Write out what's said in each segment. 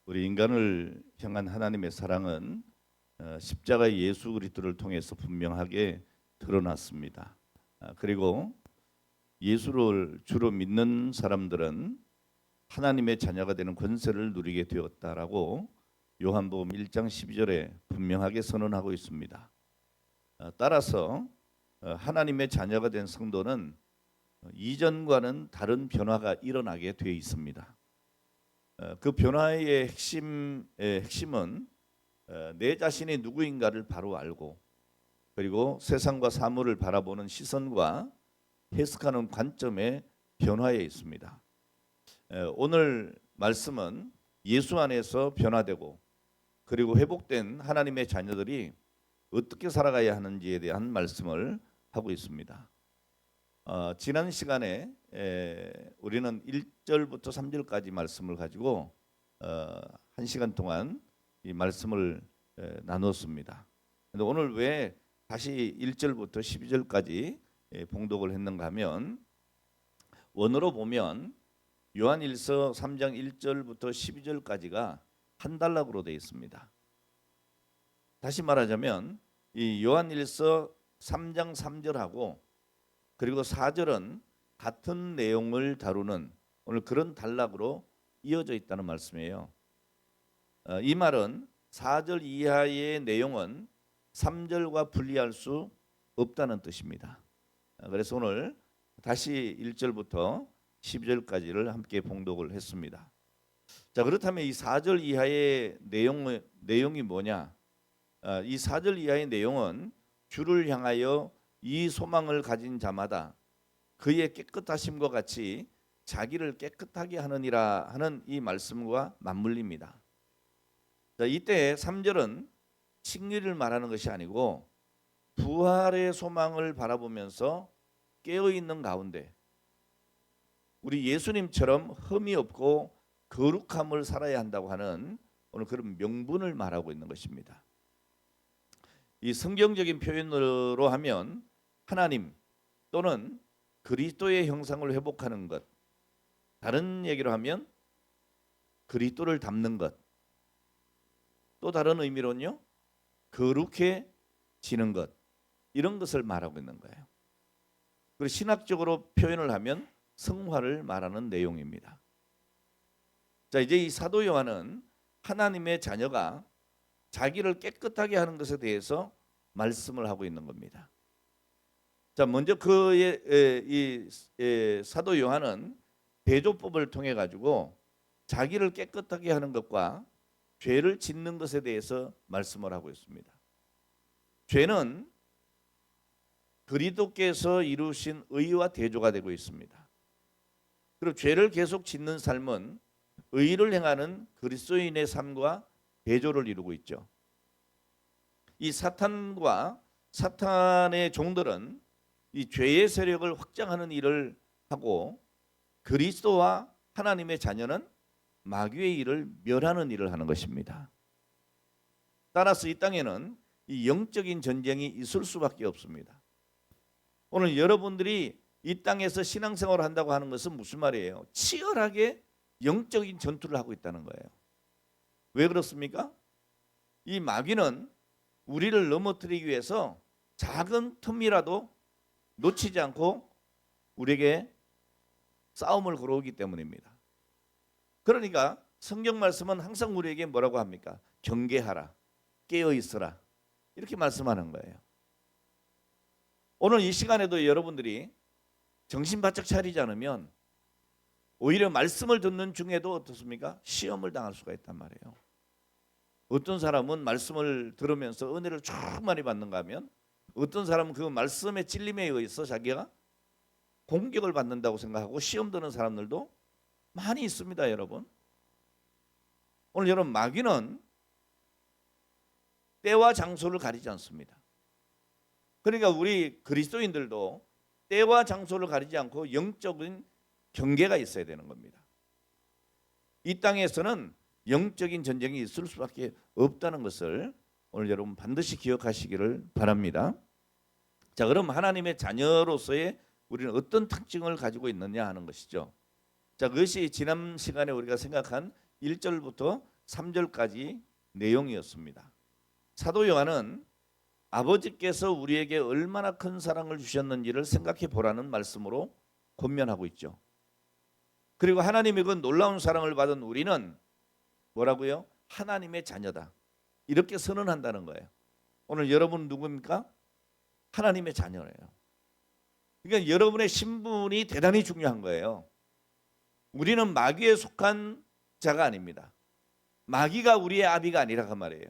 우리 인간을 향한 하나님의 사랑은 십자가 예수 그리스도를 통해서 분명하게 드러났습니다. 그리고 예수를 주로 믿는 사람들은 하나님의 자녀가 되는 권세를 누리게 되었다라고 요한복음 1장 12절에 분명하게 선언하고 있습니다. 따라서 하나님의 자녀가 된 성도는 이전과는 다른 변화가 일어나게 되어 있습니다. 그 변화의 핵심은 내 자신이 누구인가를 바로 알고, 그리고 세상과 사물을 바라보는 시선과 해석하는 관점의 변화에 있습니다. 오늘 말씀은 예수 안에서 변화되고 그리고 회복된 하나님의 자녀들이 어떻게 살아가야 하는지에 대한 말씀을 하고 있습니다. 지난 시간에 우리는 1절부터 3절까지 말씀을 가지고 1시간 동안 이 말씀을 나눴습니다. 근데 오늘 왜 다시 1절부터 12절까지 봉독을 했는가 하면, 원어로 보면 요한일서 3장 1절부터 12절까지가 한 단락으로 되어 있습니다. 다시 말하자면 이 요한일서 3장 3절하고 그리고 4절은 같은 내용을 다루는 오늘 그런 단락으로 이어져 있다는 말씀이에요. 이 말은 4절 이하의 내용은 3절과 분리할 수 없다는 뜻입니다. 그래서 오늘 다시 1절부터 12절까지를 함께 봉독을 했습니다. 자, 그렇다면 이 4절 이하의 내용이 뭐냐? 이 4절 이하의 내용은 주를 향하여 이 소망을 가진 자마다 그의 깨끗하심과 같이 자기를 깨끗하게 하느니라 하는 이 말씀과 맞물립니다. 자, 이때 3절은 칭의를 말하는 것이 아니고 부활의 소망을 바라보면서 깨어있는 가운데 우리 예수님처럼 흠이 없고 거룩함을 살아야 한다고 하는 오늘 그런 명분을 말하고 있는 것입니다. 이 성경적인 표현으로 하면 하나님 또는 그리스도의 형상을 회복하는 것, 다른 얘기로 하면 그리스도를 닮는 것, 또 다른 의미로는요 거룩해지는 것, 이런 것을 말하고 있는 거예요. 그리고 신학적으로 표현을 하면 성화를 말하는 내용입니다. 자, 이제 이 사도 요한은 하나님의 자녀가 자기를 깨끗하게 하는 것에 대해서 말씀을 하고 있는 겁니다. 자, 먼저 그의 사도 요한은 대조법을 통해 가지고 자기를 깨끗하게 하는 것과 죄를 짓는 것에 대해서 말씀을 하고 있습니다. 죄는 그리스도께서 이루신 의와 대조가 되고 있습니다. 그리고 죄를 계속 짓는 삶은 의를 행하는 그리스도인의 삶과 대조를 이루고 있죠. 이 사탄과 사탄의 종들은 이 죄의 세력을 확장하는 일을 하고, 그리스도와 하나님의 자녀는 마귀의 일을 멸하는 일을 하는 것입니다. 따라서 이 땅에는 이 영적인 전쟁이 있을 수밖에 없습니다. 오늘 여러분들이 이 땅에서 신앙생활을 한다고 하는 것은 무슨 말이에요? 치열하게 영적인 전투를 하고 있다는 거예요. 왜 그렇습니까? 이 마귀는 우리를 넘어뜨리기 위해서 작은 틈이라도 놓치지 않고 우리에게 싸움을 걸어오기 때문입니다. 그러니까 성경 말씀은 항상 우리에게 뭐라고 합니까? 경계하라, 깨어 있어라, 이렇게 말씀하는 거예요. 오늘 이 시간에도 여러분들이 정신 바짝 차리지 않으면 오히려 말씀을 듣는 중에도 어떻습니까? 시험을 당할 수가 있단 말이에요. 어떤 사람은 말씀을 들으면서 은혜를 쭉 많이 받는가 하면, 어떤 사람은 그 말씀의 찔림에 의해서 자기가 공격을 받는다고 생각하고 시험 드는 사람들도 많이 있습니다, 여러분. 오늘 여러분, 마귀는 때와 장소를 가리지 않습니다. 그러니까 우리 그리스도인들도 때와 장소를 가리지 않고 영적인 경계가 있어야 되는 겁니다. 이 땅에서는 영적인 전쟁이 있을 수밖에 없다는 것을 오늘 여러분 반드시 기억하시기를 바랍니다. 자, 그럼 하나님의 자녀로서의 우리는 어떤 특징을 가지고 있느냐 하는 것이죠. 자, 그것이 지난 시간에 우리가 생각한 1절부터 3절까지 내용이었습니다. 사도 요한은 아버지께서 우리에게 얼마나 큰 사랑을 주셨는지를 생각해 보라는 말씀으로 권면하고 있죠. 그리고 하나님의 그 놀라운 사랑을 받은 우리는 뭐라고요? 하나님의 자녀다. 이렇게 선언한다는 거예요. 오늘 여러분 누구입니까? 하나님의 자녀예요. 그러니까 여러분의 신분이 대단히 중요한 거예요. 우리는 마귀에 속한 자가 아닙니다. 마귀가 우리의 아비가 아니라 그 말이에요.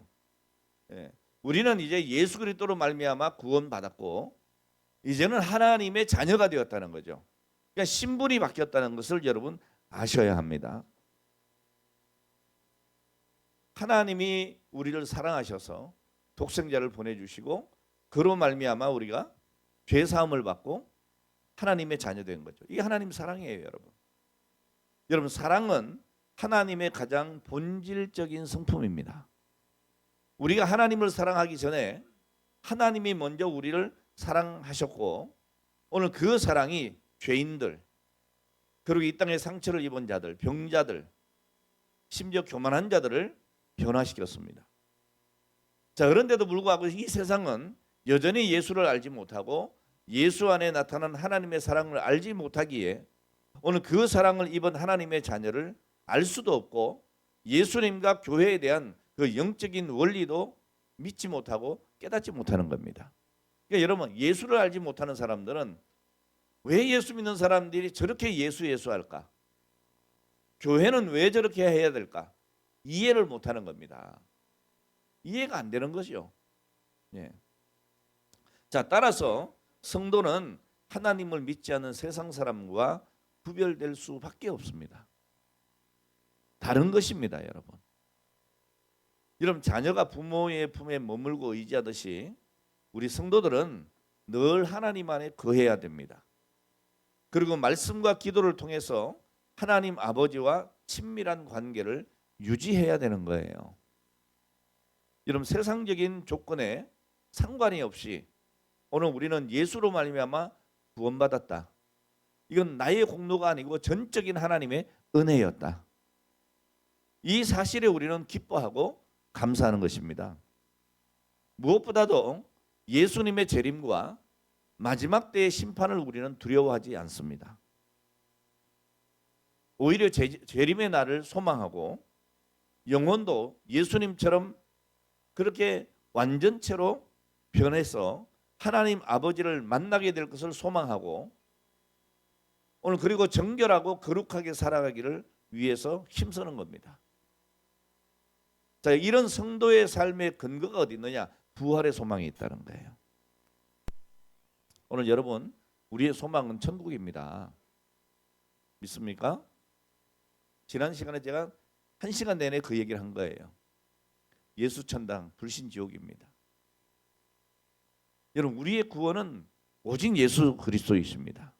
예. 우리는 이제 예수 그리스도로 말미암아 구원받았고 이제는 하나님의 자녀가 되었다는 거죠. 그러니까 신분이 바뀌었다는 것을 여러분 아셔야 합니다. 하나님이 우리를 사랑하셔서 독생자를 보내주시고 그로 말미암아 우리가 죄 사함을 받고 하나님의 자녀 된 거죠. 이게 하나님 사랑이에요, 여러분. 여러분 사랑은 하나님의 가장 본질적인 성품입니다. 우리가 하나님을 사랑하기 전에 하나님이 먼저 우리를 사랑하셨고 오늘 그 사랑이 죄인들 그리고 이 땅에 상처를 입은 자들, 병자들, 심지어 교만한 자들을 변화시켰습니다. 자, 그런데도 불구하고 이 세상은 여전히 예수를 알지 못하고 예수 안에 나타난 하나님의 사랑을 알지 못하기에 오늘 그 사랑을 입은 하나님의 자녀를 알 수도 없고 예수님과 교회에 대한 그 영적인 원리도 믿지 못하고 깨닫지 못하는 겁니다. 그러니까 여러분 예수를 알지 못하는 사람들은 왜 예수 믿는 사람들이 저렇게 예수 할까? 교회는 왜 저렇게 해야 될까? 이해를 못하는 겁니다. 이해가 안 되는 거죠. 예. 자, 따라서 성도는 하나님을 믿지 않는 세상 사람과 구별될 수밖에 없습니다. 다른 것입니다, 여러분. 여러분 자녀가 부모의 품에 머물고 의지하듯이 우리 성도들은 늘 하나님 안에 거해야 됩니다. 그리고 말씀과 기도를 통해서 하나님 아버지와 친밀한 관계를 유지해야 되는 거예요. 여러분 세상적인 조건에 상관이 없이 오늘 우리는 예수로 말미암아 구원받았다. 이건 나의 공로가 아니고 전적인 하나님의 은혜였다. 이 사실에 우리는 기뻐하고 감사하는 것입니다. 무엇보다도 예수님의 재림과 마지막 때의 심판을 우리는 두려워하지 않습니다. 오히려 재림의 날을 소망하고 영혼도 예수님처럼 그렇게 완전체로 변해서 하나님 아버지를 만나게 될 것을 소망하고 오늘 그리고 정결하고 거룩하게 살아가기를 위해서 힘쓰는 겁니다. 자, 이런 성도의 삶의 근거가 어디 있느냐? 부활의 소망이 있다는 거예요. 오늘 여러분 우리의 소망은 천국입니다. 믿습니까? 지난 시간에 제가 1시간 내내 그 얘기를 한 거예요. 예수 천당, 불신 지옥입니다. 여러분 우리의 구원은 오직 예수 그리스도이십니다.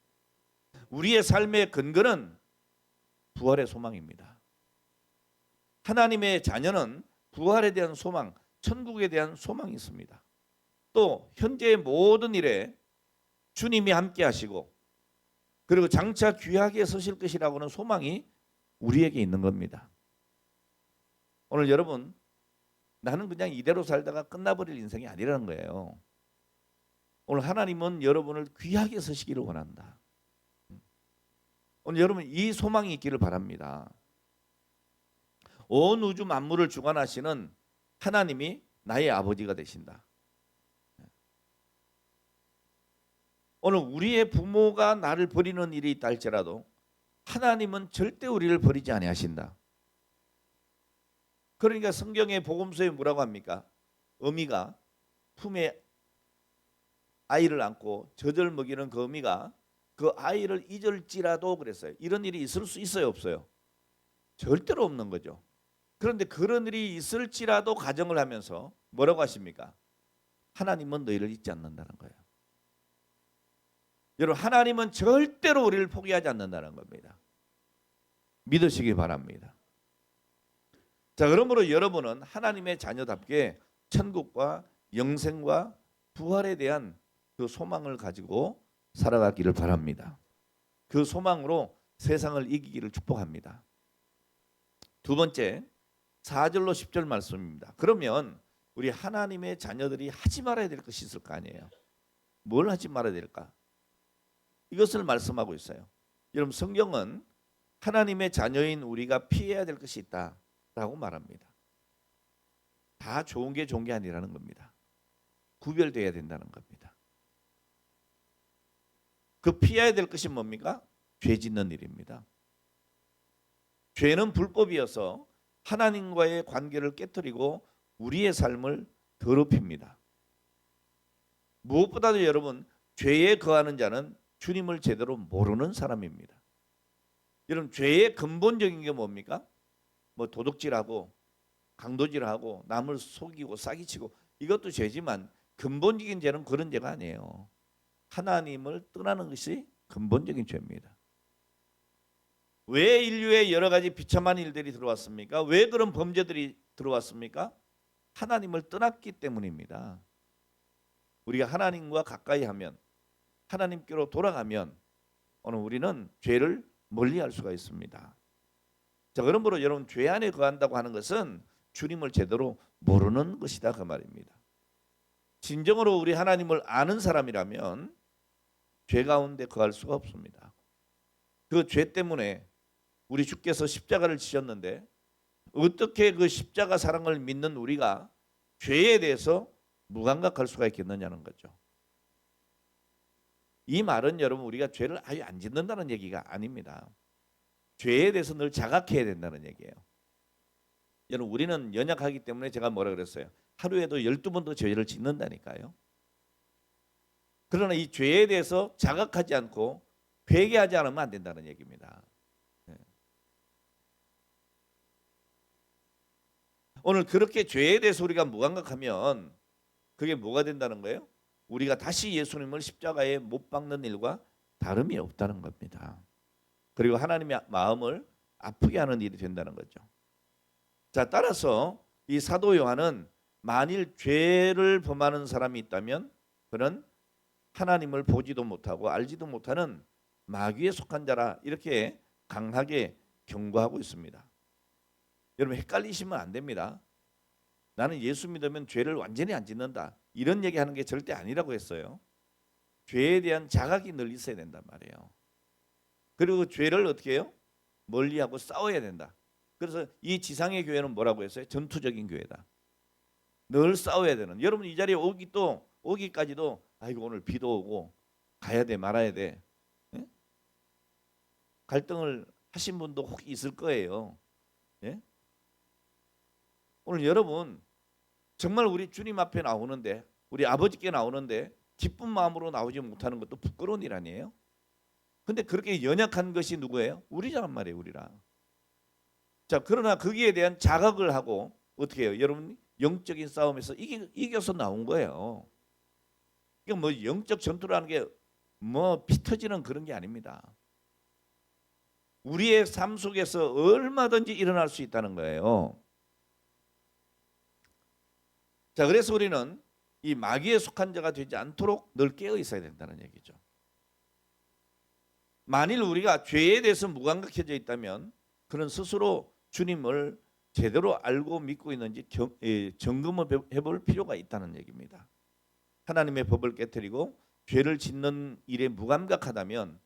우리의 삶의 근거는 부활의 소망입니다. 하나님의 자녀는 부활에 대한 소망, 천국에 대한 소망이 있습니다. 또 현재의 모든 일에 주님이 함께 하시고 그리고 장차 귀하게 서실 것이라고는 소망이 우리에게 있는 겁니다. 오늘 여러분 나는 그냥 이대로 살다가 끝나버릴 인생이 아니라는 거예요. 오늘 하나님은 여러분을 귀하게 서시기를 원한다. 오늘 여러분 이 소망이 있기를 바랍니다. 온 우주 만물을 주관하시는 하나님이 나의 아버지가 되신다. 오늘 우리의 부모가 나를 버리는 일이 있다 할지라도 하나님은 절대 우리를 버리지 아니하신다. 그러니까 성경의 복음서에 뭐라고 합니까? 어미가 품에 아이를 안고 젖을 먹이는 그 어미가 그 아이를 잊을지라도 그랬어요. 이런 일이 있을 수 있어요, 없어요? 절대로 없는 거죠. 그런데 그런 일이 있을지라도 가정을 하면서 뭐라고 하십니까? 하나님은 너희를 잊지 않는다는 거예요. 여러분 하나님은 절대로 우리를 포기하지 않는다는 겁니다. 믿으시기 바랍니다. 자, 그러므로 여러분은 하나님의 자녀답게 천국과 영생과 부활에 대한 그 소망을 가지고 살아가기를 바랍니다. 그 소망으로 세상을 이기기를 축복합니다. 두 번째 4절로 10절 말씀입니다. 그러면 우리 하나님의 자녀들이 하지 말아야 될 것이 있을 거 아니에요. 뭘 하지 말아야 될까? 이것을 말씀하고 있어요. 여러분 성경은 하나님의 자녀인 우리가 피해야 될 것이 있다라고 말합니다. 다 좋은 게 아니라는 겁니다. 구별돼야 된다는 겁니다. 그 피해야 될 것이 뭡니까? 죄 짓는 일입니다. 죄는 불법이어서 하나님과의 관계를 깨뜨리고 우리의 삶을 더럽힙니다. 무엇보다도 여러분 죄에 거하는 자는 주님을 제대로 모르는 사람입니다. 여러분 죄의 근본적인 게 뭡니까? 뭐 도둑질하고 강도질하고 남을 속이고 사기치고 이것도 죄지만 근본적인 죄는 그런 죄가 아니에요. 하나님을 떠나는 것이 근본적인 죄입니다. 왜 인류에 여러 가지 비참한 일들이 들어왔습니까? 왜 그런 범죄들이 들어왔습니까? 하나님을 떠났기 때문입니다. 우리가 하나님과 가까이 하면 하나님께로 돌아가면 오늘 우리는 죄를 멀리할 수가 있습니다. 자, 그러므로 여러분 죄 안에 거한다고 하는 것은 주님을 제대로 모르는 것이다 그 말입니다. 진정으로 우리 하나님을 아는 사람이라면 죄 가운데 거할 수가 없습니다. 그 죄 때문에 우리 주께서 십자가를 지셨는데 어떻게 그 십자가 사랑을 믿는 우리가 죄에 대해서 무감각할 수가 있겠느냐는 거죠. 이 말은 여러분 우리가 죄를 아예 안 짓는다는 얘기가 아닙니다. 죄에 대해서 늘 자각해야 된다는 얘기예요. 여러분 우리는 연약하기 때문에 제가 뭐라 그랬어요? 하루에도 12번도 죄를 짓는다니까요. 그러나 이 죄에 대해서 자각하지 않고 회개하지 않으면 안 된다는 얘기입니다. 오늘 그렇게 죄에 대해서 우리가 무감각하면 그게 뭐가 된다는 거예요? 우리가 다시 예수님을 십자가에 못 박는 일과 다름이 없다는 겁니다. 그리고 하나님의 마음을 아프게 하는 일이 된다는 거죠. 자, 따라서 이 사도 요한은 만일 죄를 범하는 사람이 있다면 그는 하나님을 보지도 못하고 알지도 못하는 마귀에 속한 자라 이렇게 강하게 경고하고 있습니다. 여러분 헷갈리시면 안 됩니다. 나는 예수 믿으면 죄를 완전히 안 짓는다. 이런 얘기하는 게 절대 아니라고 했어요. 죄에 대한 자각이 늘 있어야 된단 말이에요. 그리고 죄를 어떻게 해요? 멀리하고 싸워야 된다. 그래서 이 지상의 교회는 뭐라고 했어요? 전투적인 교회다. 늘 싸워야 되는. 여러분 이 자리에 오기까지도 아이고 오늘 비도 오고 가야 돼 말아야 돼. 예? 갈등을 하신 분도 혹 있을 거예요. 예? 오늘 여러분 정말 우리 주님 앞에 나오는데 우리 아버지께 나오는데 기쁜 마음으로 나오지 못하는 것도 부끄러운 일 아니에요? 근데 그렇게 연약한 것이 누구예요? 우리란 말이에요. 우리랑. 자, 그러나 거기에 대한 자각을 하고 어떻게 해요? 여러분 영적인 싸움에서 이겨서 나온 거예요. 이게 뭐 영적 전투라는 게 뭐 피 터지는 그런 게 아닙니다. 우리의 삶 속에서 얼마든지 일어날 수 있다는 거예요. 자, 그래서 우리는 이 마귀에 속한 자가 되지 않도록 늘 깨어 있어야 된다는 얘기죠. 만일 우리가 죄에 대해서 무감각해져 있다면 그는 스스로 주님을 제대로 알고 믿고 있는지 점검을 해볼 필요가 있다는 얘기입니다. 하나님의 법을 깨뜨리고 죄를 짓는 일에 무감각하다면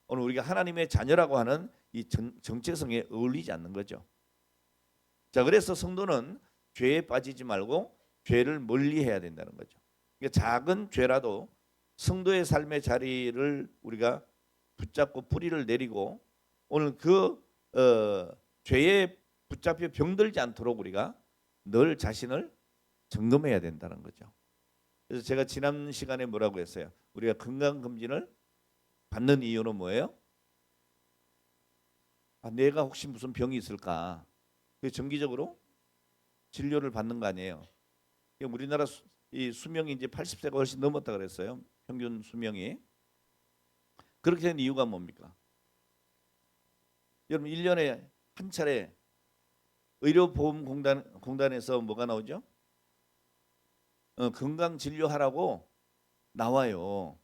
오늘 우리가 하나님의 자녀라고 하는 이 정체성에 어울리지 않는 거죠. 자, 그래서 성도는 죄에 빠지지 말고 죄를 멀리해야 된다는 거죠. 그러니까 작은 죄라도 성도의 삶의 자리를 우리가 붙잡고 뿌리를 내리고 오늘 그 죄에 붙잡혀 병들지 않도록 우리가 늘 자신을 점검해야 된다는 거죠. 그래서 제가 지난 시간에 뭐라고 했어요? 우리가 건강검진을 받는 이유는 뭐예요? 내가 혹시 무슨 병이 있을까? 정기적으로 진료를 받는 거 아니에요. 우리나라 이 수명이 이제 80세가 훨씬 넘었다 그랬어요. 평균 수명이. 그렇게 된 이유가 뭡니까? 여러분 1년에 한 차례 의료보험공단에서 뭐가 나오죠? 건강진료하라고 나와요.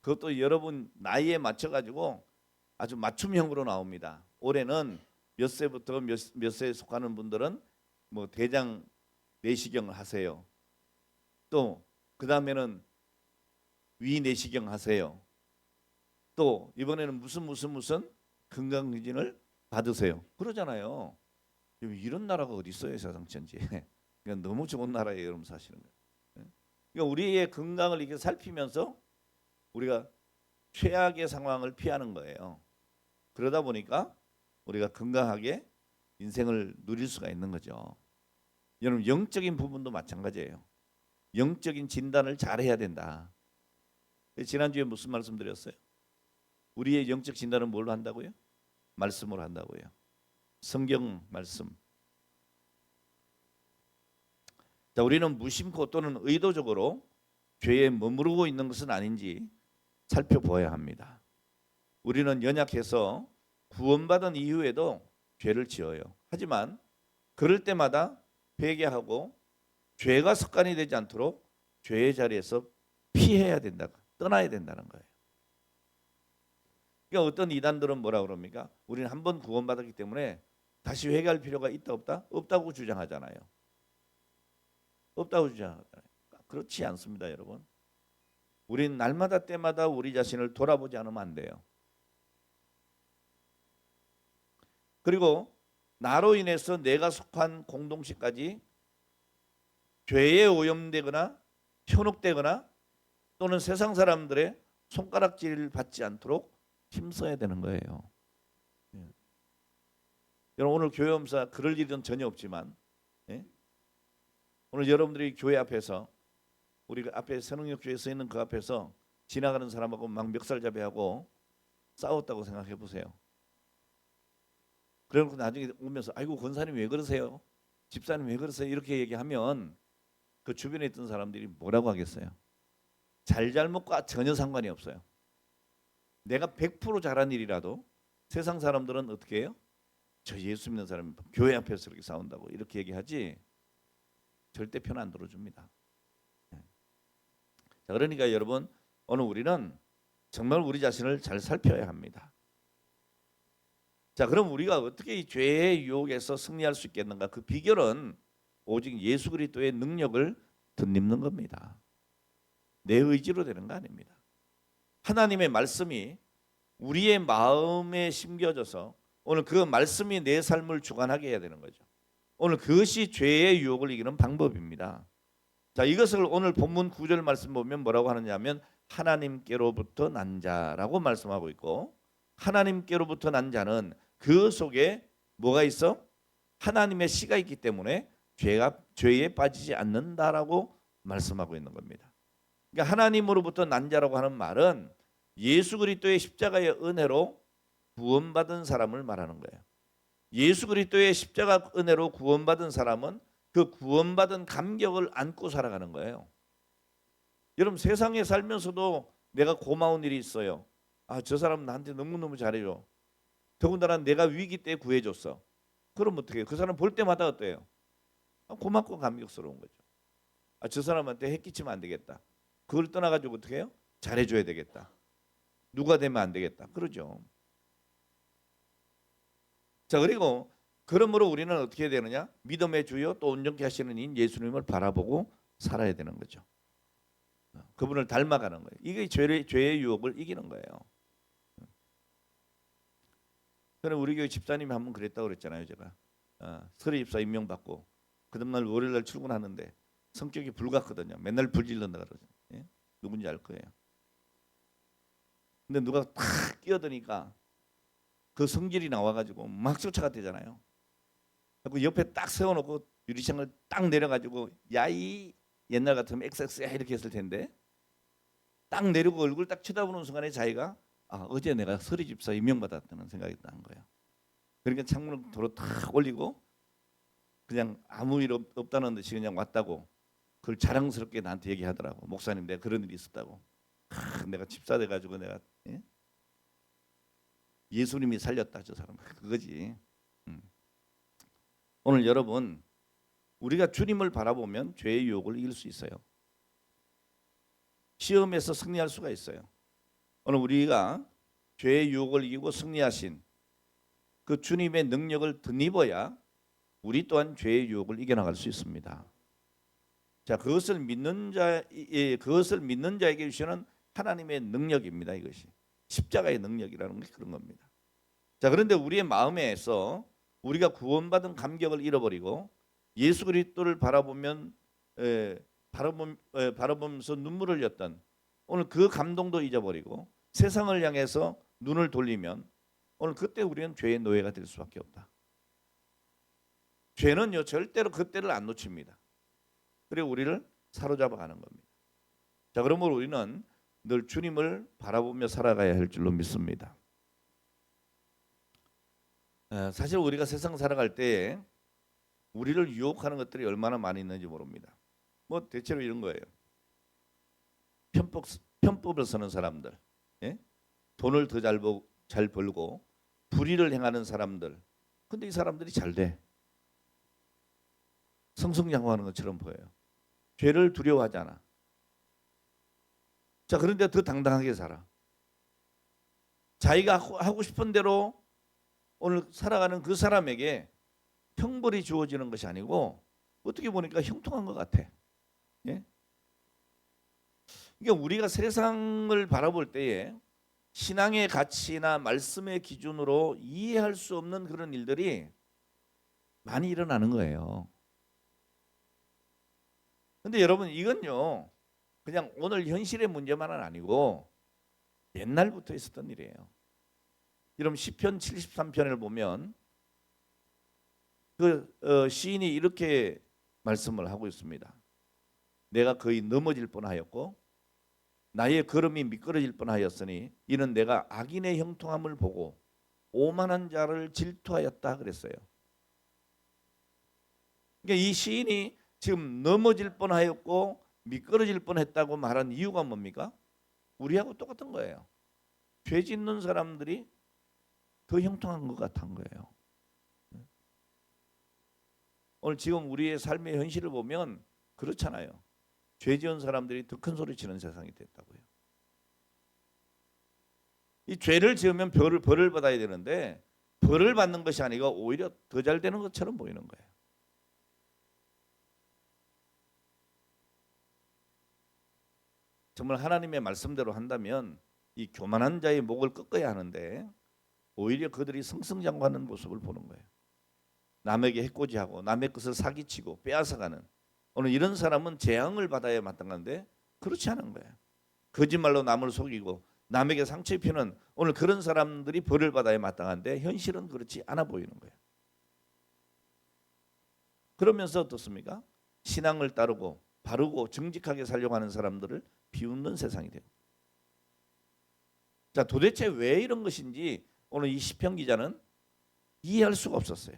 그것도 여러분 나이에 맞춰가지고 아주 맞춤형으로 나옵니다. 올해는 몇 세부터 몇 세에 속하는 분들은 뭐 대장 내시경을 하세요. 또 그 다음에는 위 내시경 하세요. 또 이번에는 무슨 건강검진을 받으세요. 그러잖아요. 이런 나라가 어디 있어요, 세상 전체에. 그러니까 너무 좋은 나라에 여러분 사시는 거예요. 그러니까 우리의 건강을 이렇게 살피면서 우리가 최악의 상황을 피하는 거예요. 그러다 보니까 우리가 건강하게 인생을 누릴 수가 있는 거죠. 여러분 영적인 부분도 마찬가지예요. 영적인 진단을 잘 해야 된다. 지난주에 무슨 말씀 드렸어요? 우리의 영적 진단은 뭘로 한다고요? 말씀으로 한다고요. 성경 말씀. 자, 우리는 무심코 또는 의도적으로 죄에 머무르고 있는 것은 아닌지 살펴보아야 합니다. 우리는 연약해서 구원받은 이후에도 죄를 지어요. 하지만 그럴 때마다 회개하고 죄가 습관이 되지 않도록 죄의 자리에서 피해야 된다, 떠나야 된다는 거예요. 그러니까 어떤 이단들은 뭐라 그럽니까? 우리는 한 번 구원받았기 때문에 다시 회개할 필요가 있다 없다? 없다고 주장하잖아요. 없다고 주장하잖아요. 그렇지 않습니다, 여러분. 우리는 날마다 때마다 우리 자신을 돌아보지 않으면 안 돼요. 그리고 나로 인해서 내가 속한 공동체까지 죄에 오염되거나 현혹되거나 또는 세상 사람들의 손가락질을 받지 않도록 힘써야 되는 거예요. 여러분 오늘 교회 엄사 그럴 일은 전혀 없지만 오늘 여러분들이 교회 앞에서 우리가 앞에 선흥역 교회에 서 있는 그 앞에서 지나가는 사람하고 막 멱살잡이하고 싸웠다고 생각해 보세요. 그래놓고 나중에 오면서 아이고 권사님 왜 그러세요? 집사님 왜 그러세요? 이렇게 얘기하면 그 주변에 있던 사람들이 뭐라고 하겠어요? 잘잘못과 전혀 상관이 없어요. 내가 100% 잘한 일이라도 세상 사람들은 어떻게 해요? 저 예수 믿는 사람이 교회 앞에서 이렇게 싸운다고 이렇게 얘기하지 절대 편 안 들어줍니다. 자, 그러니까 여러분 오늘 우리는 정말 우리 자신을 잘 살펴야 합니다. 자, 그럼 우리가 어떻게 이 죄의 유혹에서 승리할 수 있겠는가? 그 비결은 오직 예수 그리스도의 능력을 덧입는 겁니다. 내 의지로 되는 거 아닙니다. 하나님의 말씀이 우리의 마음에 심겨져서 오늘 그 말씀이 내 삶을 주관하게 해야 되는 거죠. 오늘 그것이 죄의 유혹을 이기는 방법입니다. 자, 이것을 오늘 본문 9절 말씀 보면 뭐라고 하느냐면 하나님께로부터 난 자라고 말씀하고 있고 하나님께로부터 난 자는 그 속에 뭐가 있어? 하나님의 씨가 있기 때문에 죄에 빠지지 않는다라고 말씀하고 있는 겁니다. 그러니까 하나님으로부터 난 자라고 하는 말은 예수 그리스도의 십자가의 은혜로 구원받은 사람을 말하는 거예요. 예수 그리스도의 십자가 은혜로 구원받은 사람은 그 구원받은 감격을 안고 살아가는 거예요. 여러분 세상에 살면서도 내가 고마운 일이 있어요. 아, 저 사람 나한테 너무너무 잘해줘. 더군다나 내가 위기 때 구해줬어. 그럼 어떻게 해요? 그 사람 볼 때마다 어때요? 고맙고 감격스러운 거죠. 아, 저 사람한테 해끼치면 안 되겠다. 그걸 떠나가지고 어떻게 해요? 잘해줘야 되겠다. 누가 되면 안 되겠다. 그러죠. 자, 그리고 그러므로 우리는 어떻게 해야 되느냐? 믿음의 주요 또 온전케 하시는 인 예수님을 바라보고 살아야 되는 거죠. 그분을 닮아가는 거예요. 이게 죄의 유혹을 이기는 거예요. 저는 우리 교회 집사님이 한 번 그랬다고 그랬잖아요. 제가 설의 집사 임명받고 그 다음날 월요일날 출근하는데 성격이 불같거든요. 맨날 불질른다 그러죠. 예? 누군지 알 거예요. 근데 누가 탁 끼어드니까 그 성질이 나와가지고 막 쫓아갔대잖아요. 그 옆에 딱 세워놓고 유리창을 딱 내려가지고 야이 옛날 같으면 XX야 이렇게 했을 텐데 딱 내리고 얼굴 딱 쳐다보는 순간에 자기가 어제 내가 설의 집사 임명받았다는 생각이 난 거예요. 그러니까 창문을 도로 탁 올리고 그냥 아무 일 없다는 듯이 그냥 왔다고 그걸 자랑스럽게 나한테 얘기하더라고. 목사님 내가 그런 일이 있었다고. 내가 집사 돼가지고 내가 예수님이 살렸다 저 사람 그거지. 오늘 여러분 우리가 주님을 바라보면 죄의 유혹을 이길 수 있어요. 시험에서 승리할 수가 있어요. 오늘 우리가 죄의 유혹을 이기고 승리하신 그 주님의 능력을 덧입어야 우리 또한 죄의 유혹을 이겨나갈 수 있습니다. 자, 그것을 믿는 자에게 주시는 하나님의 능력입니다. 이것이 십자가의 능력이라는 게 그런 겁니다. 자, 그런데 우리의 마음에서 우리가 구원받은 감격을 잃어버리고 예수 그리스도를 바라보면서 눈물을 흘렸던 오늘 그 감동도 잊어버리고 세상을 향해서 눈을 돌리면 오늘 그때 우리는 죄의 노예가 될 수밖에 없다. 죄는요 절대로 그때를 안 놓칩니다. 그리고 우리를 사로잡아 가는 겁니다. 자, 그러므로 우리는 늘 주님을 바라보며 살아가야 할 줄로 믿습니다. 사실 우리가 세상 살아갈 때 우리를 유혹하는 것들이 얼마나 많이 있는지 모릅니다. 뭐 대체로 이런 거예요. 편법을 쓰는 사람들, 예? 돈을 더 잘 벌고 불의를 행하는 사람들. 근데 이 사람들이 잘 돼. 승승장구하는 것처럼 보여요. 죄를 두려워하지 않아. 자, 그런데 더 당당하게 살아. 자기가 하고 싶은 대로 오늘 살아가는 그 사람에게 형벌이 주어지는 것이 아니고 어떻게 보니까 형통한 것 같아. 예? 그러니까 우리가 세상을 바라볼 때에 신앙의 가치나 말씀의 기준으로 이해할 수 없는 그런 일들이 많이 일어나는 거예요. 근데 여러분 이건요 그냥 오늘 현실의 문제만은 아니고 옛날부터 있었던 일이에요. 여러분 시편 73편을 보면 시인이 이렇게 말씀을 하고 있습니다. 내가 거의 넘어질 뻔하였고 나의 걸음이 미끄러질 뻔하였으니 이는 내가 악인의 형통함을 보고 오만한 자를 질투하였다 그랬어요. 그러니까 이 시인이 지금 넘어질 뻔하였고 미끄러질 뻔했다고 말한 이유가 뭡니까? 우리하고 똑같은 거예요. 죄 짓는 사람들이 더 형통한 것 같은 거예요. 오늘 지금 우리의 삶의 현실을 보면 그렇잖아요. 죄 지은 사람들이 더 큰 소리 치는 세상이 됐다고요. 이 죄를 지으면 벌을 받아야 되는데 벌을 받는 것이 아니고 오히려 더 잘 되는 것처럼 보이는 거예요. 정말 하나님의 말씀대로 한다면 이 교만한 자의 목을 꺾어야 하는데 오히려 그들이 승승장구하는 모습을 보는 거예요. 남에게 해코지하고 남의 것을 사기치고 빼앗아가는 오늘 이런 사람은 재앙을 받아야 마땅한데 그렇지 않은 거예요. 거짓말로 남을 속이고 남에게 상처 입히는 오늘 그런 사람들이 벌을 받아야 마땅한데 현실은 그렇지 않아 보이는 거예요. 그러면서 어떻습니까? 신앙을 따르고 바르고 정직하게 살려고 하는 사람들을 비웃는 세상이 돼요. 자, 도대체 왜 이런 것인지 오늘 이 시편 기자는 이해할 수가 없었어요.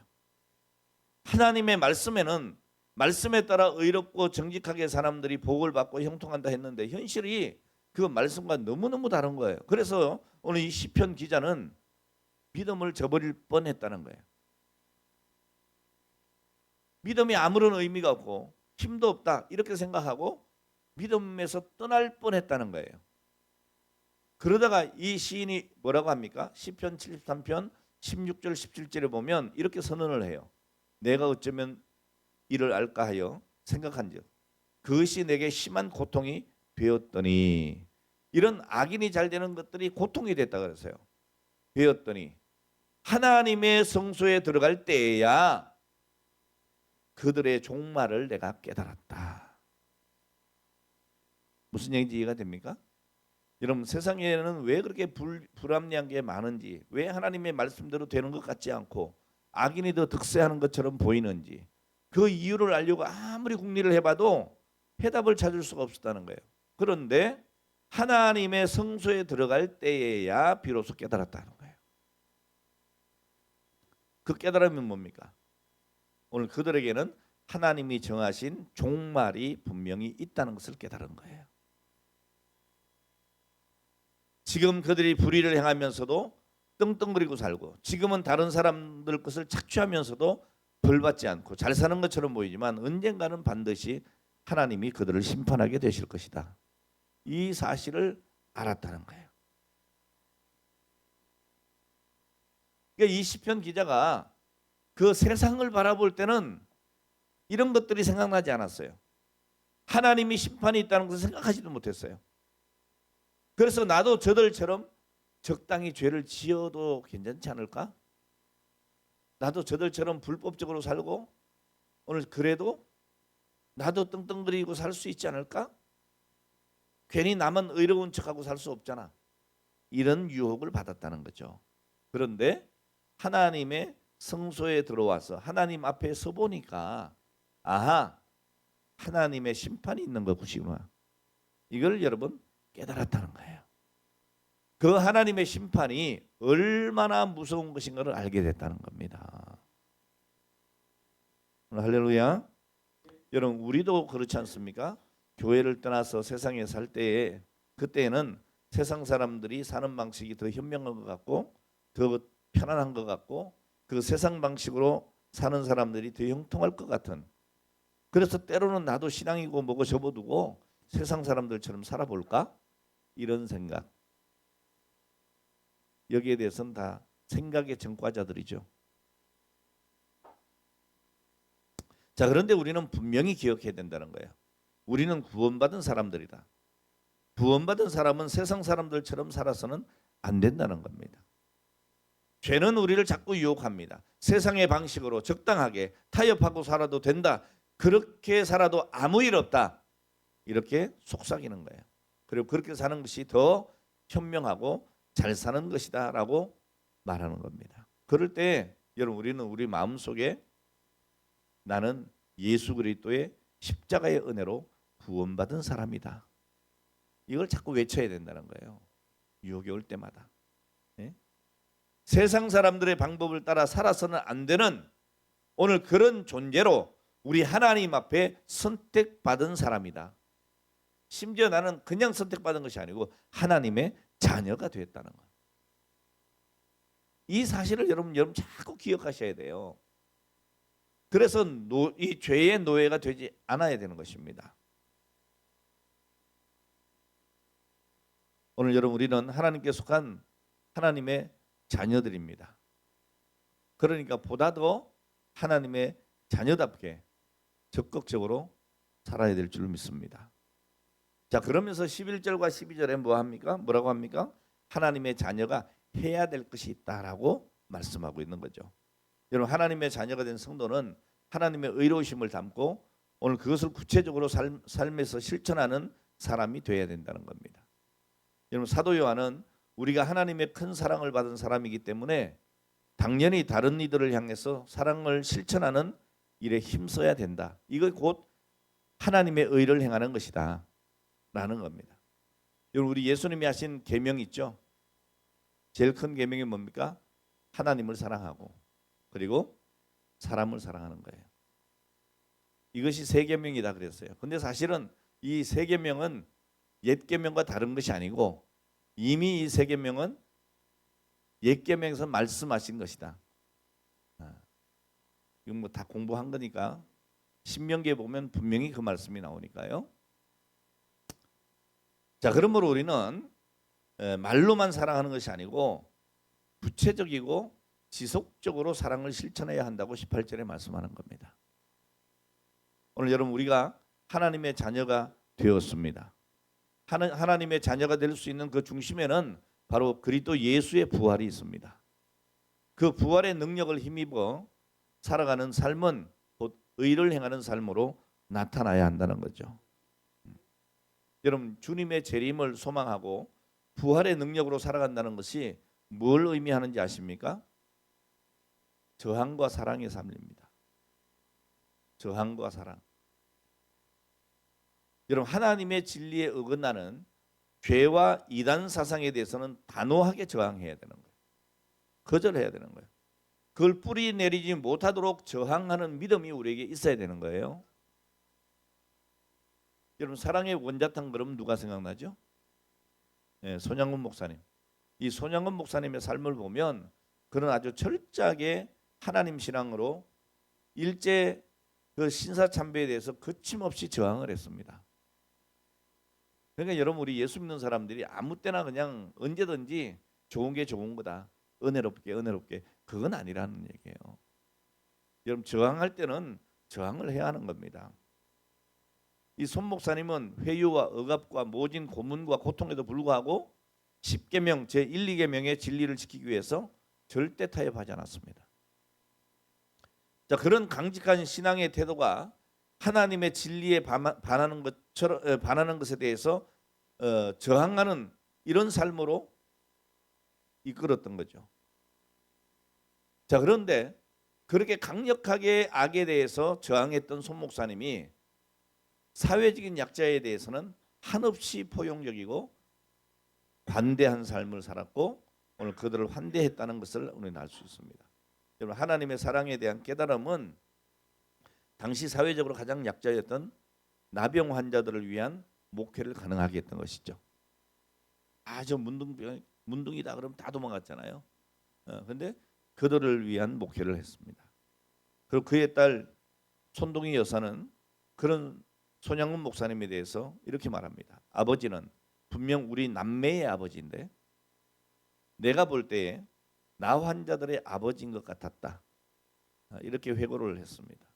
하나님의 말씀에는 말씀에 따라 의롭고 정직하게 사람들이 복을 받고 형통한다 했는데 현실이 그 말씀과 너무너무 다른 거예요. 그래서 오늘 이 시편 기자는 믿음을 저버릴 뻔했다는 거예요. 믿음이 아무런 의미가 없고 힘도 없다 이렇게 생각하고 믿음에서 떠날 뻔했다는 거예요. 그러다가 이 시인이 뭐라고 합니까? 시편 73편 16절 17절에 보면 이렇게 선언을 해요. 내가 어쩌면 이를 알까 하여 생각한즉 그것이 내게 심한 고통이 되었더니 이런 악인이 잘 되는 것들이 고통이 됐다 그랬어요. 되었더니 하나님의 성소에 들어갈 때에야 그들의 종말을 내가 깨달았다. 무슨 얘기인지 이해가 됩니까? 여러분 세상에는 왜 그렇게 불합리한 게 많은지 왜 하나님의 말씀대로 되는 것 같지 않고 악인이 더 득세하는 것처럼 보이는지 그 이유를 알려고 아무리 궁리를 해봐도 해답을 찾을 수가 없었다는 거예요. 그런데 하나님의 성소에 들어갈 때에야 비로소 깨달았다는 거예요. 그 깨달음은 뭡니까? 오늘 그들에게는 하나님이 정하신 종말이 분명히 있다는 것을 깨달은 거예요. 지금 그들이 불의를 행하면서도 떵떵거리고 살고 지금은 다른 사람들 것을 착취하면서도 벌받지 않고 잘 사는 것처럼 보이지만 언젠가는 반드시 하나님이 그들을 심판하게 되실 것이다. 이 사실을 알았다는 거예요. 그러니까 이 시편 기자가 그 세상을 바라볼 때는 이런 것들이 생각나지 않았어요. 하나님이 심판이 있다는 것을 생각하지도 못했어요. 그래서 나도 저들처럼 적당히 죄를 지어도 괜찮지 않을까? 나도 저들처럼 불법적으로 살고 오늘 그래도 나도 떵떵거리고 살 수 있지 않을까? 괜히 남은 의로운 척하고 살 수 없잖아. 이런 유혹을 받았다는 거죠. 그런데 하나님의 성소에 들어와서 하나님 앞에 서 보니까 아하, 하나님의 심판이 있는 것이구나. 이걸 여러분 깨달았다는 거예요. 그 하나님의 심판이 얼마나 무서운 것인가를 알게 됐다는 겁니다. 할렐루야. 여러분 우리도 그렇지 않습니까? 교회를 떠나서 세상에 살 때에 그때는 세상 사람들이 사는 방식이 더 현명한 것 같고 더 편안한 것 같고 그 세상 방식으로 사는 사람들이 더 형통할 것 같은, 그래서 때로는 나도 신앙이고 뭐고 접어두고 세상 사람들처럼 살아볼까? 이런 생각. 여기에 대해서는 다 생각의 전과자들이죠. 자, 그런데 우리는 분명히 기억해야 된다는 거예요. 우리는 구원받은 사람들이다. 구원받은 사람은 세상 사람들처럼 살아서는 안 된다는 겁니다. 죄는 우리를 자꾸 유혹합니다. 세상의 방식으로 적당하게 타협하고 살아도 된다. 그렇게 살아도 아무 일 없다. 이렇게 속삭이는 거예요. 그리고 그렇게 사는 것이 더 현명하고 잘 사는 것이다 라고 말하는 겁니다. 그럴 때 여러분 우리는 우리 마음속에 나는 예수 그리스도의 십자가의 은혜로 구원받은 사람이다. 이걸 자꾸 외쳐야 된다는 거예요. 유혹이 올 때마다. 네? 세상 사람들의 방법을 따라 살아서는 안 되는 오늘 그런 존재로 우리 하나님 앞에 선택받은 사람이다. 심지어 나는 그냥 선택받은 것이 아니고 하나님의 자녀가 되었다는 것. 이 사실을 여러분 자꾸 기억하셔야 돼요. 그래서 이 죄의 노예가 되지 않아야 되는 것입니다. 오늘 여러분 우리는 하나님께 속한 하나님의 자녀들입니다. 그러니까 보다 더 하나님의 자녀답게 적극적으로 살아야 될 줄 믿습니다. 자, 그러면서 11절과 12절에 뭐 합니까? 뭐라고 합니까? 하나님의 자녀가 해야 될 것이 있다라고 말씀하고 있는 거죠. 여러분 하나님의 자녀가 된 성도는 하나님의 의로우심을 담고 오늘 그것을 구체적으로 삶에서 실천하는 사람이 되어야 된다는 겁니다. 여러분 사도 요한은 우리가 하나님의 큰 사랑을 받은 사람이기 때문에 당연히 다른 이들을 향해서 사랑을 실천하는 일에 힘써야 된다. 이거 곧 하나님의 의를 행하는 것이다 라는 겁니다. 여러분 우리 예수님이 하신 계명 있죠? 제일 큰 계명이 뭡니까? 하나님을 사랑하고 그리고 사람을 사랑하는 거예요. 이것이 세 계명이다 그랬어요. 근데 사실은 이 세 계명은 옛 계명과 다른 것이 아니고 이미 이 세 계명은 옛 계명에서 말씀하신 것이다. 이건 뭐 다 공부한 거니까 신명기에 보면 분명히 그 말씀이 나오니까요. 자, 그러므로 우리는 말로만 사랑하는 것이 아니고 구체적이고 지속적으로 사랑을 실천해야 한다고 18절에 말씀하는 겁니다. 오늘 여러분 우리가 하나님의 자녀가 되었습니다. 하나님의 자녀가 될 수 있는 그 중심에는 바로 그리스도 예수의 부활이 있습니다. 그 부활의 능력을 힘입어 살아가는 삶은 곧 의를 행하는 삶으로 나타나야 한다는 거죠. 여러분 주님의 재림을 소망하고 부활의 능력으로 살아간다는 것이 뭘 의미하는지 아십니까? 저항과 사랑의 삶입니다. 저항과 사랑. 여러분 하나님의 진리에 어긋나는 죄와 이단 사상에 대해서는 단호하게 저항해야 되는 거예요. 거절해야 되는 거예요. 그걸 뿌리 내리지 못하도록 저항하는 믿음이 우리에게 있어야 되는 거예요. 여러분 사랑의 원자탄 그러면 누가 생각나죠? 네, 손양근 목사님. 이 손양근 목사님의 삶을 보면 그는 아주 철저하게 하나님 신앙으로 일제 그 신사참배에 대해서 거침없이 저항을 했습니다. 그러니까 여러분 우리 예수 믿는 사람들이 아무 때나 그냥 언제든지 좋은 게 좋은 거다. 은혜롭게 그건 아니라는 얘기예요. 여러분 저항할 때는 저항을 해야 하는 겁니다. 이 손 목사님은 회유와 억압과 모진 고문과 고통에도 불구하고 10계명 제1, 2계명의 진리를 지키기 위해서 절대 타협하지 않았습니다. 자, 그런 강직한 신앙의 태도가 하나님의 진리에 반하는 것에 대해서 저항하는 이런 삶으로 이끌었던 거죠. 자, 그런데 그렇게 강력하게 악에 대해서 저항했던 손 목사님이 사회적인 약자에 대해서는 한없이 포용적이고 관대한 삶을 살았고 오늘 그들을 환대했다는 것을 우리는 알 수 있습니다. 여러분 하나님의 사랑에 대한 깨달음은 당시 사회적으로 가장 약자였던 나병 환자들을 위한 목회를 가능하게 했던 것이죠. 저 문둥이다 그러면 다 도망갔잖아요. 그런데 그들을 위한 목회를 했습니다. 그리고 그의 딸 손동희 여사는 그런 손양문 목사님에 대해서 이렇게 말합니다. 아버지는 분명 우리 남매의 아버지인데 내가 볼 때에 나 환자들의 아버지인 것 같았다. 이렇게 회고를 했습니다.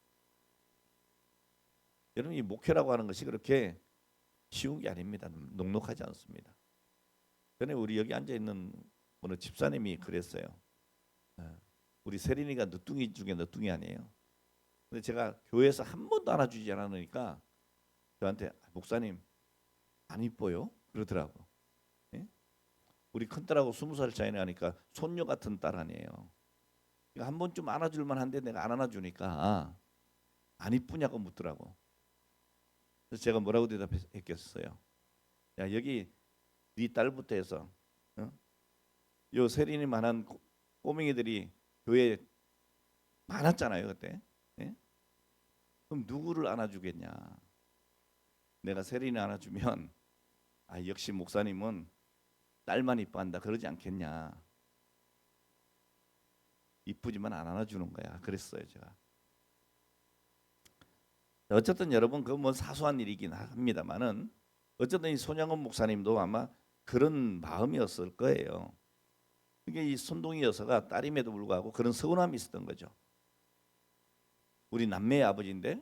여러분 이 목회라고 하는 것이 그렇게 쉬운 게 아닙니다. 녹록하지 않습니다. 전에 우리 여기 앉아 있는 어느 집사님이 그랬어요. 우리 세린이가 늦둥이 중에 늦둥이 아니에요. 근데 제가 교회에서 한 번도 안아주지 않으니까 저한테 목사님 안 이뻐요? 그러더라고. 예? 우리 큰딸하고 20살 차이 나니까 손녀 같은 딸 아니에요. 그러니까 한 번쯤 안아줄만 한데 내가 안 안아주니까 안 이쁘냐고 묻더라고. 그래서 제가 뭐라고 대답했겠어요? 야 여기 네 딸부터 해서 요 세린이만한 꼬맹이들이 교회에 많았잖아요 그때. 예? 그럼 누구를 안아주겠냐? 내가 세린이 안아주면 역시 목사님은 딸만 이뻐한다 그러지 않겠냐? 이쁘지만 안 안아주는 거야. 그랬어요 제가. 어쨌든 여러분 그건 뭐 사소한 일이긴 합니다만은 어쨌든 이 손양원 목사님도 아마 그런 마음이었을 거예요. 그게 이 손동희 여사가 딸임에도 불구하고 그런 서운함이 있었던 거죠. 우리 남매의 아버지인데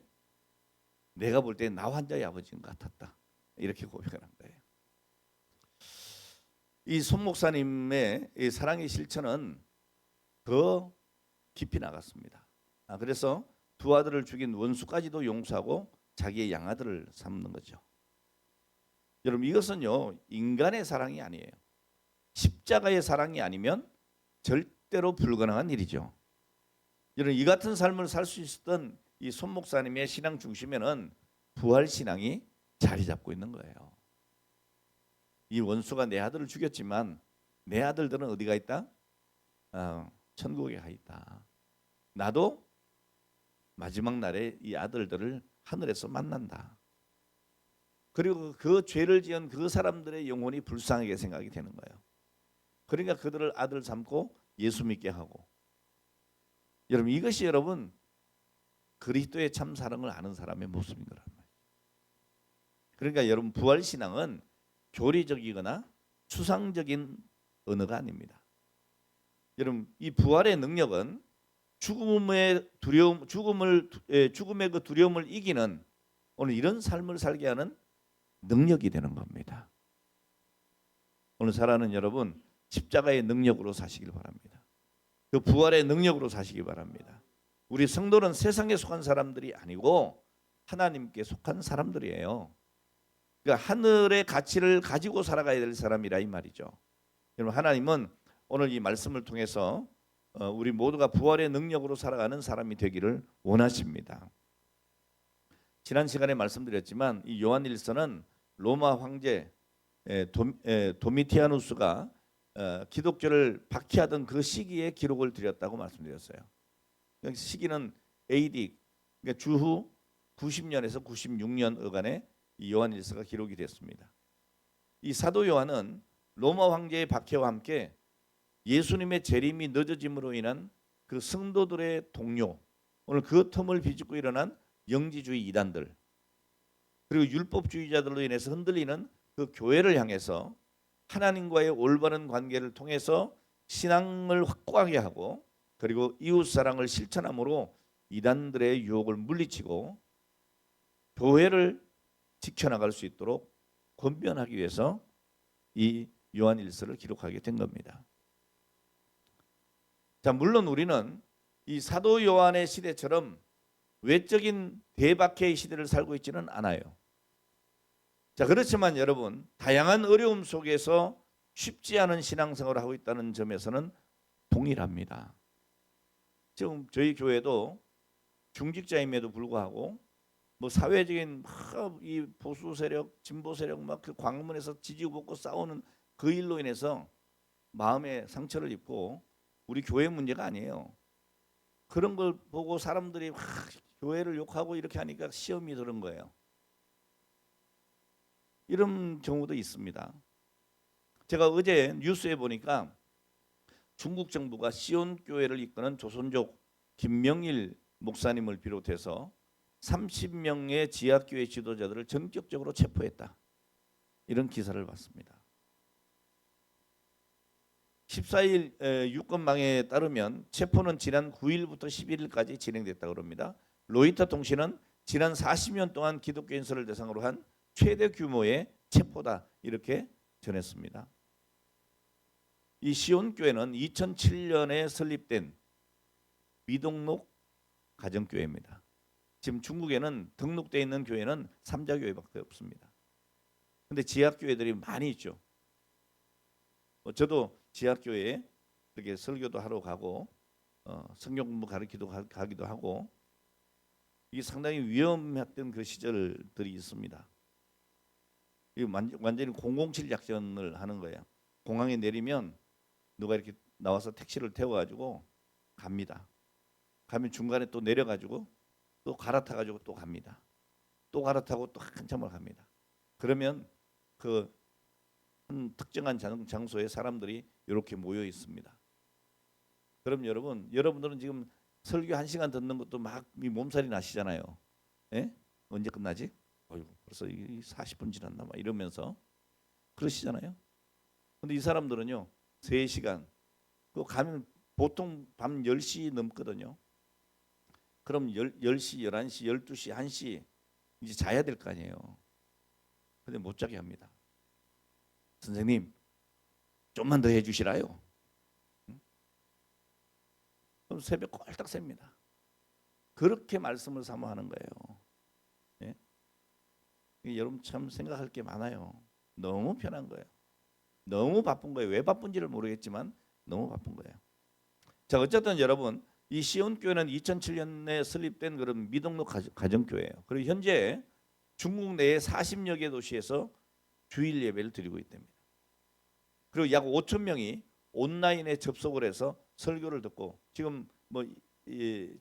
내가 볼 때 나 환자의 아버지인 것 같았다. 이렇게 고백을 한 거예요. 이 손 목사님의 이 사랑의 실천은 더 깊이 나갔습니다. 그래서 두 아들을 죽인 원수까지도 용서하고 자기의 양아들을 삼는 거죠. 여러분 이것은요 인간의 사랑이 아니에요. 십자가의 사랑이 아니면 절대로 불가능한 일이죠. 여러분 이 같은 삶을 살 수 있었던 이 손 목사님의 신앙 중심에는 부활 신앙이 자리 잡고 있는 거예요. 이 원수가 내 아들을 죽였지만 내 아들들은 어디가 있다? 천국에 가 있다. 나도 마지막 날에 이 아들들을 하늘에서 만난다. 그리고 그 죄를 지은 그 사람들의 영혼이 불쌍하게 생각이 되는 거예요. 그러니까 그들을 아들 삼고 예수 믿게 하고. 여러분 이것이 여러분 그리스도의 참 사랑을 아는 사람의 모습인 거란 말이에요. 그러니까 여러분 부활 신앙은 교리적이거나 추상적인 언어가 아닙니다. 여러분 이 부활의 능력은 죽음의 그 두려움을 이기는 오늘 이런 삶을 살게 하는 능력이 되는 겁니다. 오늘 살아가는 여러분 십자가의 능력으로 사시길 바랍니다. 그 부활의 능력으로 사시기 바랍니다. 우리 성도는 세상에 속한 사람들이 아니고 하나님께 속한 사람들이에요. 그러니까 하늘의 가치를 가지고 살아가야 될 사람이라 이 말이죠. 여러분 하나님은 오늘 이 말씀을 통해서 우리 모두가 부활의 능력으로 살아가는 사람이 되기를 원하십니다. 지난 시간에 말씀드렸지만 이 요한일서는 로마 황제 도미티아누스가 기독교를 박해하던 그 시기에 기록을 드렸다고 말씀드렸어요. 시기는 AD 그러니까 주후 90년에서 96년 어간에 이 요한일서가 기록이 됐습니다. 이 사도 요한은 로마 황제의 박해와 함께 예수님의 재림이 늦어짐으로 인한 그 성도들의 동요, 오늘 그 틈을 비집고 일어난 영지주의 이단들 그리고 율법주의자들로 인해서 흔들리는 그 교회를 향해서 하나님과의 올바른 관계를 통해서 신앙을 확고하게 하고 그리고 이웃 사랑을 실천함으로 이단들의 유혹을 물리치고 교회를 지켜나갈 수 있도록 권면하기 위해서 이 요한일서를 기록하게 된 겁니다. 자, 물론 우리는 이 사도 요한의 시대처럼 외적인 대박해의 시대를 살고 있지는 않아요. 자, 그렇지만 여러분, 다양한 어려움 속에서 쉽지 않은 신앙생활을 하고 있다는 점에서는 동일합니다. 지금 저희 교회도 중직자임에도 불구하고 뭐 사회적인 이 보수 세력, 진보 세력 막 그 광문에서 지지고 볶고 싸우는 그 일로 인해서 마음에 상처를 입고 우리 교회 문제가 아니에요. 그런 걸 보고 사람들이 교회를 욕하고 이렇게 하니까 시험이 드는 거예요. 이런 경우도 있습니다. 제가 어제 뉴스에 보니까 중국 정부가 시온 교회를 이끄는 조선족 김명일 목사님을 비롯해서 30명의 지하교회 지도자들을 전격적으로 체포했다. 이런 기사를 봤습니다. 14일 유권망에 따르면 체포는 지난 9일부터 11일까지 진행됐다고 합니다. 로이터 통신은 지난 40년 동안 기독교인들을 대상으로 한 최대 규모의 체포다 이렇게 전했습니다. 이 시온교회는 2007년에 설립된 미등록 가정교회입니다. 지금 중국에는 등록되어 있는 교회는 3자교회밖에 없습니다. 그런데 지하교회들이 많이 있죠. 저도 지하교회에 이렇게 설교도 하러 가고 성경 공부 가기도 하고 이게 상당히 위험했던 그 시절들이 있습니다. 완전히 007 작전을 하는 거예요. 공항에 내리면 누가 이렇게 나와서 택시를 태워가지고 갑니다. 가면 중간에 또 내려가지고 또 갈아타가지고 또 갑니다. 또 갈아타고 또 한참을 갑니다. 그러면 그 한 특정한 장소에 사람들이 이렇게 모여 있습니다. 그럼 여러분들은 지금 설교 1시간 듣는 것도 막 몸살이 나시잖아요. 예? 언제 끝나지? 벌써 40분 지났나 막 이러면서 그러시잖아요. 근데 이 사람들은요 3시간 그 가면 보통 밤 10시 넘거든요. 그럼 10시, 11시, 12시, 1시 이제 자야 될 거 아니에요. 근데 못 자게 합니다. 선생님 좀만 더 해주시라요. 그럼 새벽 꼴딱 셉니다. 그렇게 말씀을 사모하는 거예요. 예? 여러분 참 생각할 게 많아요. 너무 편한 거예요. 너무 바쁜 거예요. 왜 바쁜지를 모르겠지만 너무 바쁜 거예요. 자, 어쨌든 여러분 이 시온교회는 2007년에 설립된 그런 미등록 가정교회예요. 그리고 현재 중국 내에 40여 개 도시에서 주일 예배를 드리고 있답니다. 그리고 약 5천 명이 온라인에 접속을 해서 설교를 듣고 지금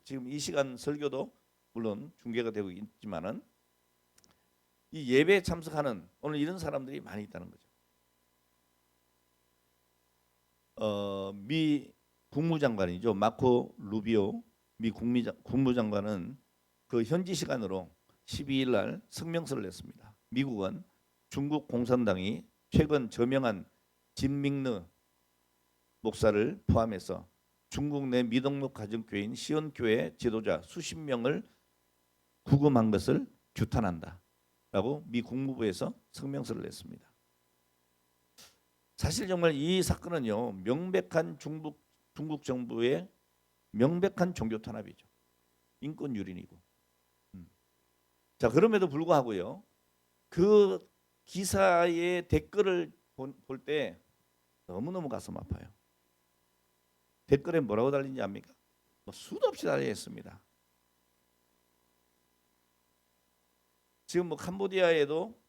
지금 이 시간 설교도 물론 중계가 되고 있지만은 이 예배에 참석하는 오늘 이런 사람들이 많이 있다는 거죠. 미 국무장관이죠. 마코 루비오 미 국무장관은 그 현지 시간으로 12일 날 성명서를 냈습니다. 미국은 중국 공산당이 최근 저명한 진밍르 목사를 포함해서 중국 내 미등록 가정교회인 시온교회 지도자 수십 명을 구금한 것을 규탄한다 라고 미 국무부에서 성명서를 냈습니다. 사실 정말 이 사건은요 명백한 중국 정부의 명백한 종교 탄압이죠. 인권 유린이고. 자, 그럼에도 불구하고요 그 기사의 댓글을 볼 때 너무너무 가슴 아파요. 댓글에 뭐라고 달린지 압니까? 수도 없이 달려 있습니다. 지금 캄보디아에도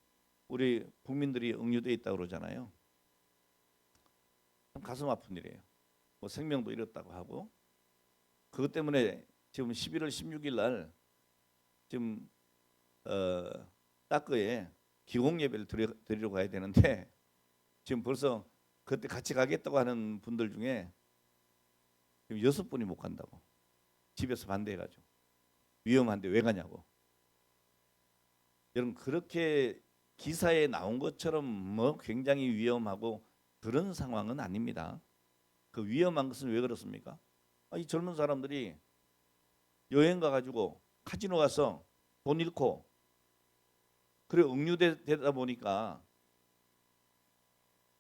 우리 국민들이 억류돼 있다고 그러잖아요. 참 가슴 아픈 일이에요. 생명도 잃었다고 하고 그것 때문에 지금 11월 16일 날 지금 따끄에 기공 예배를 드리러 가야 되는데 지금 벌써 그때 같이 가겠다고 하는 분들 중에 지금 6분이 못 간다고 집에서 반대해가지고 위험한데 왜 가냐고. 여러분 그렇게 기사에 나온 것처럼 굉장히 위험하고 그런 상황은 아닙니다. 그 위험한 것은 왜 그렇습니까? 이 젊은 사람들이 여행 가가지고 카지노 가서 돈 잃고 그래 응유되다 보니까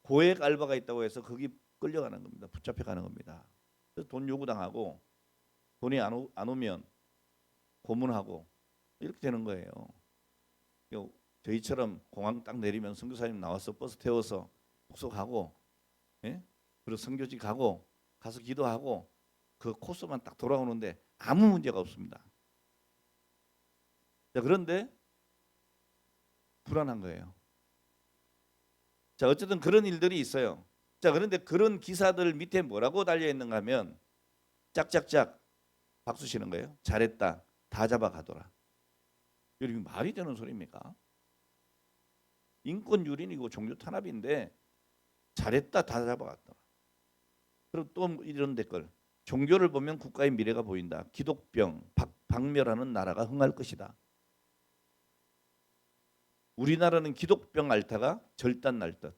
고액 알바가 있다고 해서 거기 끌려가는 겁니다. 붙잡혀가는 겁니다. 그래서 돈 요구당하고 돈이 안 오면 고문하고 이렇게 되는 거예요. 저희처럼 공항 딱 내리면 선교사님 나와서 버스 태워서 숙소 가고, 예? 그리고 선교지 가고 가서 기도하고 그 코스만 딱 돌아오는데 아무 문제가 없습니다. 자, 그런데 불안한 거예요. 자, 어쨌든 그런 일들이 있어요. 자, 그런데 그런 기사들 밑에 뭐라고 달려 있는가 하면 짝짝짝 박수 치는 거예요. 잘했다. 다 잡아가더라. 이게 말이 되는 소리입니까? 인권 유린이고 종교 탄압인데 잘했다. 다 잡아갔더라. 그리고 또 이런 댓글. 종교를 보면 국가의 미래가 보인다. 기독병 박멸하는 나라가 흥할 것이다. 우리나라는 기독병 앓다가 절단 날 듯.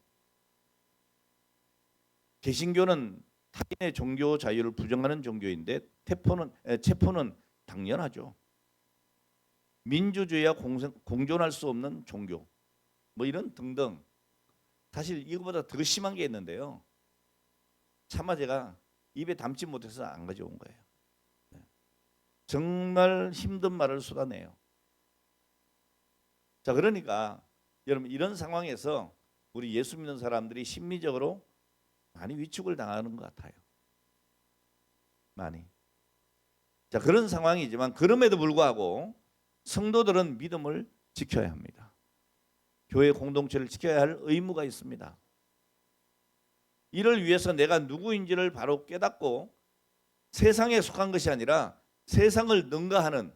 개신교는 타인의 종교 자유를 부정하는 종교인데 체포는 당연하죠. 민주주의와 공존할 수 없는 종교. 뭐 이런 등등. 사실 이거보다 더 심한 게 있는데요. 차마 제가 입에 담지 못해서 안 가져온 거예요. 정말 힘든 말을 쏟아내요. 자, 그러니까 여러분 이런 상황에서 우리 예수 믿는 사람들이 심리적으로 많이 위축을 당하는 것 같아요. 많이. 자, 그런 상황이지만 그럼에도 불구하고 성도들은 믿음을 지켜야 합니다. 교회 공동체를 지켜야 할 의무가 있습니다. 이를 위해서 내가 누구인지를 바로 깨닫고 세상에 속한 것이 아니라 세상을 능가하는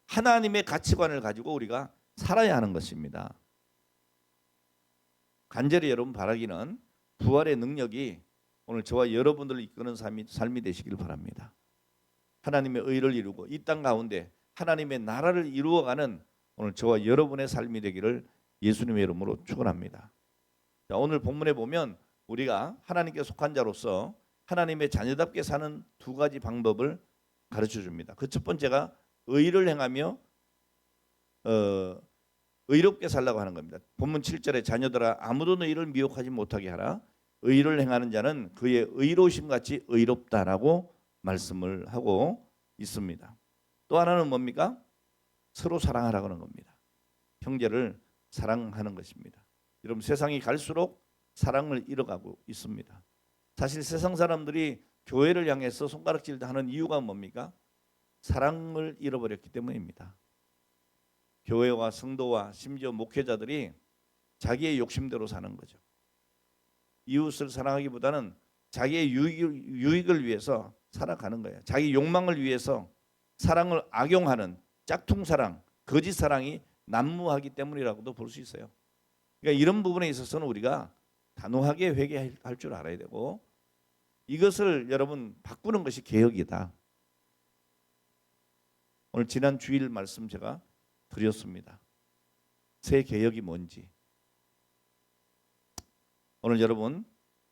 하나님의 가치관을 가지고 우리가 살아야 하는 것입니다. 간절히 여러분 바라기는 부활의 능력이 오늘 저와 여러분들을 이끄는 삶이 되시길 바랍니다. 하나님의 의를 이루고 이 땅 가운데 하나님의 나라를 이루어가는 오늘 저와 여러분의 삶이 되기를 예수님의 이름으로 축원합니다. 자, 오늘 본문에 보면 우리가 하나님께 속한 자로서 하나님의 자녀답게 사는 두 가지 방법을 가르쳐 줍니다. 그 첫 번째가 의를 행하며 의롭게 살라고 하는 겁니다. 본문 7절에 자녀들아 아무도 너희를 미혹하지 못하게 하라. 의를 행하는 자는 그의 의로우심 같이 의롭다라고 말씀을 하고 있습니다. 또 하나는 뭡니까? 서로 사랑하라고 하는 겁니다. 형제를 사랑하는 것입니다. 여러분 세상이 갈수록 사랑을 잃어가고 있습니다. 사실 세상 사람들이 교회를 향해서 손가락질 하는 이유가 뭡니까? 사랑을 잃어버렸기 때문입니다. 교회와 성도와 심지어 목회자들이 자기의 욕심대로 사는 거죠. 이웃을 사랑하기보다는 자기의 유익을 위해서 살아가는 거예요. 자기 욕망을 위해서 사랑을 악용하는 짝퉁사랑, 거짓사랑이 난무하기 때문이라고도 볼 수 있어요. 그러니까 이런 부분에 있어서는 우리가 단호하게 회개할 줄 알아야 되고 이것을 여러분 바꾸는 것이 개혁이다. 오늘 지난 주일 말씀 제가 드렸습니다. 새 개혁이 뭔지. 오늘 여러분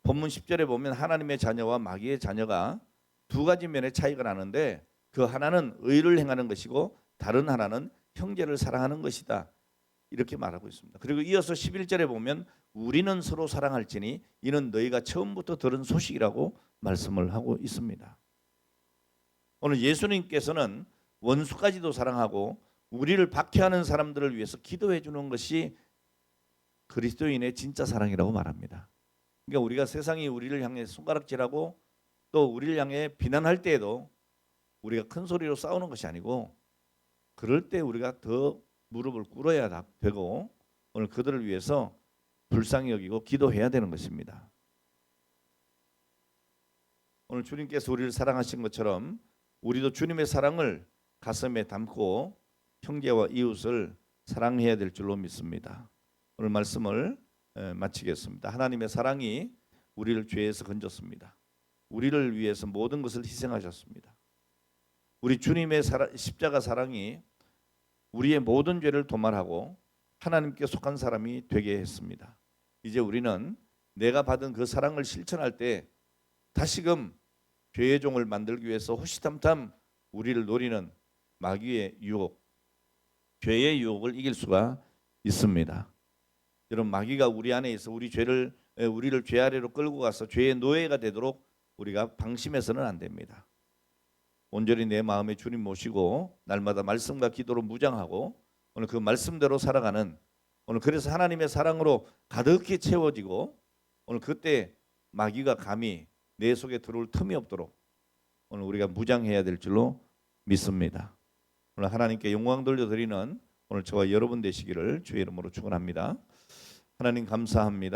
본문 10절에 보면 하나님의 자녀와 마귀의 자녀가 두 가지 면의 차이가 나는데 그 하나는 의를 행하는 것이고 다른 하나는 형제를 사랑하는 것이다. 이렇게 말하고 있습니다. 그리고 이어서 11절에 보면 우리는 서로 사랑할지니 이는 너희가 처음부터 들은 소식이라고 말씀을 하고 있습니다. 오늘 예수님께서는 원수까지도 사랑하고 우리를 박해하는 사람들을 위해서 기도해 주는 것이 그리스도인의 진짜 사랑이라고 말합니다. 그러니까 우리가 세상이 우리를 향해 손가락질하고 또 우리를 향해 비난할 때에도 우리가 큰 소리로 싸우는 것이 아니고 그럴 때 우리가 더 무릎을 꿇어야 되고 오늘 그들을 위해서 불쌍히 여기고 기도해야 되는 것입니다. 오늘 주님께서 우리를 사랑하신 것처럼 우리도 주님의 사랑을 가슴에 담고 형제와 이웃을 사랑해야 될 줄로 믿습니다. 오늘 말씀을 마치겠습니다. 하나님의 사랑이 우리를 죄에서 건졌습니다. 우리를 위해서 모든 것을 희생하셨습니다. 우리 주님의 십자가 사랑이 우리의 모든 죄를 도말하고 하나님께 속한 사람이 되게 했습니다. 이제 우리는 내가 받은 그 사랑을 실천할 때 다시금 죄의 종을 만들기 위해서 호시탐탐 우리를 노리는 마귀의 유혹, 죄의 유혹을 이길 수가 있습니다. 여러분, 마귀가 우리 안에 있어 우리를 죄 아래로 끌고 가서 죄의 노예가 되도록 우리가 방심해서는 안 됩니다. 온전히 내 마음에 주님 모시고 날마다 말씀과 기도로 무장하고 오늘 그 말씀대로 살아가는, 오늘 그래서 하나님의 사랑으로 가득히 채워지고 오늘 그때 마귀가 감히 내 속에 들어올 틈이 없도록 오늘 우리가 무장해야 될 줄로 믿습니다. 오늘 하나님께 영광 돌려드리는 오늘 저와 여러분 되시기를 주의 이름으로 축원합니다. 하나님 감사합니다.